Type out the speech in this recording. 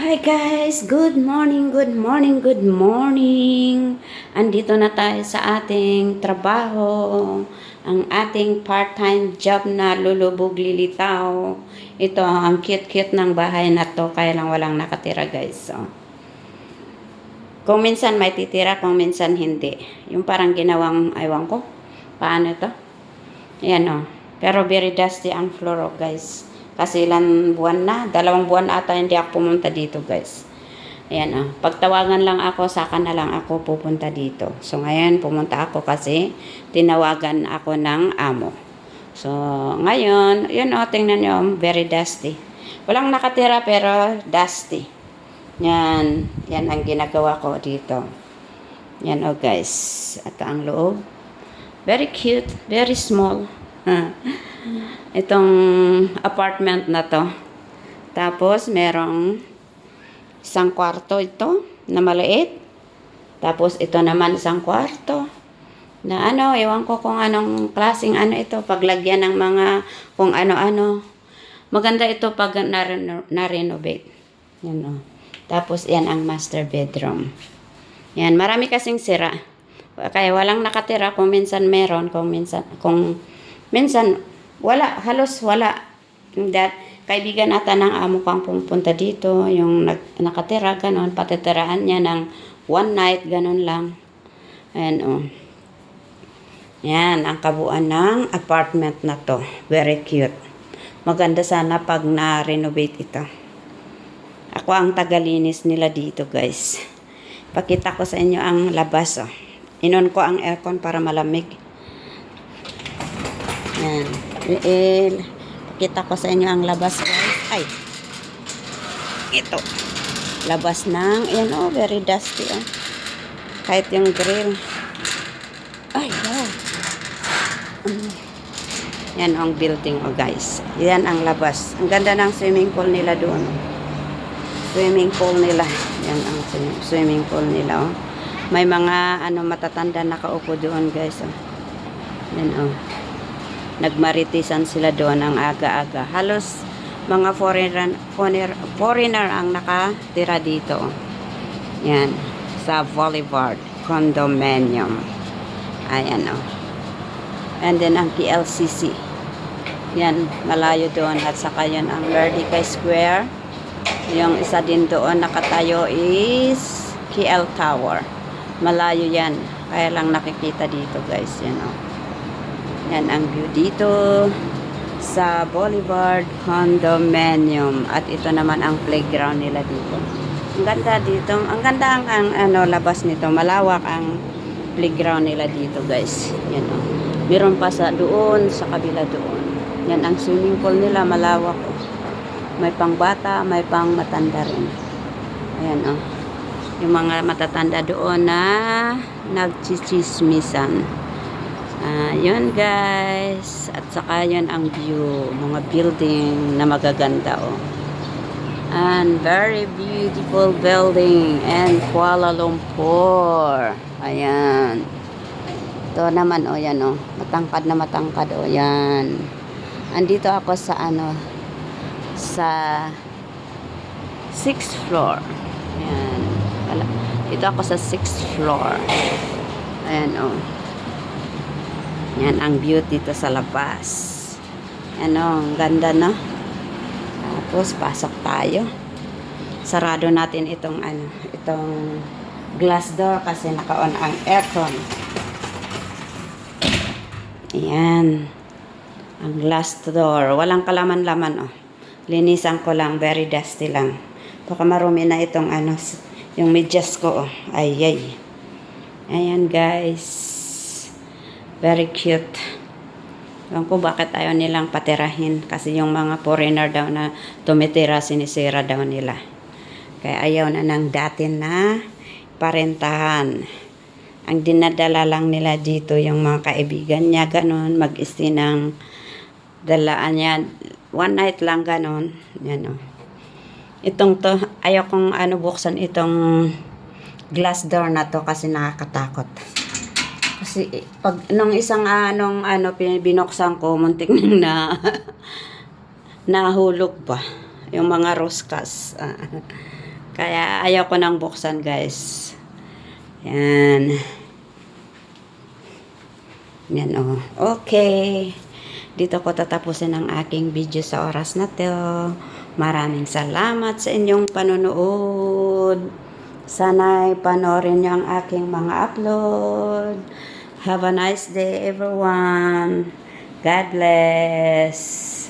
Hi guys! Good morning, good morning, good morning! Andito na tayo sa ating trabaho, ang ating part-time job na lulubog lilitaw. Ito, ang cute-cute ng bahay na to, kaya lang walang nakatira guys. So, kung minsan may titira, kung minsan hindi. Yung parang ginawang, aywan ko, paano to? Ayan o. Pero very dusty ang floor guys. Kasi ilang buwan na, 2 buwan ata hindi ako pumunta dito guys. Ayan o. Pagtawagan lang ako, saka na lang ako pupunta dito. So ngayon pumunta ako kasi tinawagan ako ng amo. So ngayon, yun o, tingnan nyo, very dusty. Walang nakatira pero dusty. Yan, yan ang ginagawa ko dito. Yan o guys. Ito ang loob. Very cute, very small. Itong apartment na to. Tapos merong isang kwarto ito na maliit. Tapos ito naman isang kwarto na ano, ewan ko kung anong klaseng ano ito, paglagyan ng mga kung ano-ano. Maganda ito pag na-renovate. Yan o. Tapos yan ang master bedroom. Yan, marami kasing sira. Kaya walang nakatira, kung minsan meron, kung minsan wala, halos wala. That, kaibigan ata ng amo kang pumunta dito, yung nakatira, ganon, patitirahan niya ng one night, ganon lang. Ayan o. Yan, ang kabuuan ng apartment na to. Very cute. Maganda sana pag na-renovate ito. Ako ang tagalinis nila dito guys. Pakita ko sa inyo ang labas o. Inon ko ang aircon para malamig. Yan. Pakita ko sa inyo ang labas guys. Ay. Ito. Labas ng, yan oh, very dusty oh. Kahit yung grill. Ay, wow. Yan ang building oh guys. Yan ang labas. Ang ganda ng swimming pool nila doon. Swimming pool nila. Yan ang swimming pool nila oh. May mga ano matatanda nakaupo doon guys oh. Yan oh. Nagmaritisan sila doon ang aga-aga. Halos mga foreigner ang nakatira dito. Yan. Sa Boulevard Condominium. Ayan o. And then ang PLCC. Yan. Malayo doon. At saka yan ang Merdeka Square. Yung isa din doon nakatayo is KL Tower. Malayo yan. Kaya lang nakikita dito guys. Yan o. Yan ang view dito sa Boulevard Condominium. At ito naman ang playground nila dito. Ang ganda dito. Ang ganda ang ano, labas nito. Malawak ang playground nila dito guys. Yan o. Meron pa sa doon, sa kabila doon. Yan ang swimming pool nila. Malawak o. May pang bata, may pang matanda rin. Ayan o. Yung mga matatanda doon na nagchichismisan. Yun guys. At saka yun ang view. Mga building na magaganda oh. And very beautiful building in Kuala Lumpur. Ayan. Ito naman oh yan oh. Matangkad na matangkad oh yan. Andito ako sa ano, sa 6th floor. Ayan. Dito ako sa 6th floor. Ayan o. Yan ang view dito sa labas. Ayan o. Ang ganda no. Tapos pasok tayo. Sarado natin itong ano, itong glass door kasi naka-on ang aircon. Ayan. Ang glass door. Walang kalaman-laman o. Linisan ko lang. Very dusty lang. Baka marumi na itong ano, yung medyas ko, oh. Ay, ay. Ayan, guys. Very cute. Ewan ko bakit ayaw nilang patirahin. Kasi yung mga foreigner daw na tumitira, sinisira daw nila. Kaya ayaw na ng dati na parentahan. Ang dinadala lang nila dito, yung mga kaibigan niya, ganun, mag-stay ng dalaan niya. One night lang, ganun. Yan, oh. Itong to, ayaw kong ano buksan itong glass door na to kasi nakakatakot. Kasi pag nung isang ano binuksan ko, muntik na nahulog pa yung mga roskas. Kaya ayaw ko nang buksan, guys. Yan. Yan, oh. Okay. Dito ko tatapusin ang aking video sa oras na to. Maraming salamat sa inyong panonood. Sana'y panoorin nyo ang aking mga upload. Have a nice day, everyone. God bless.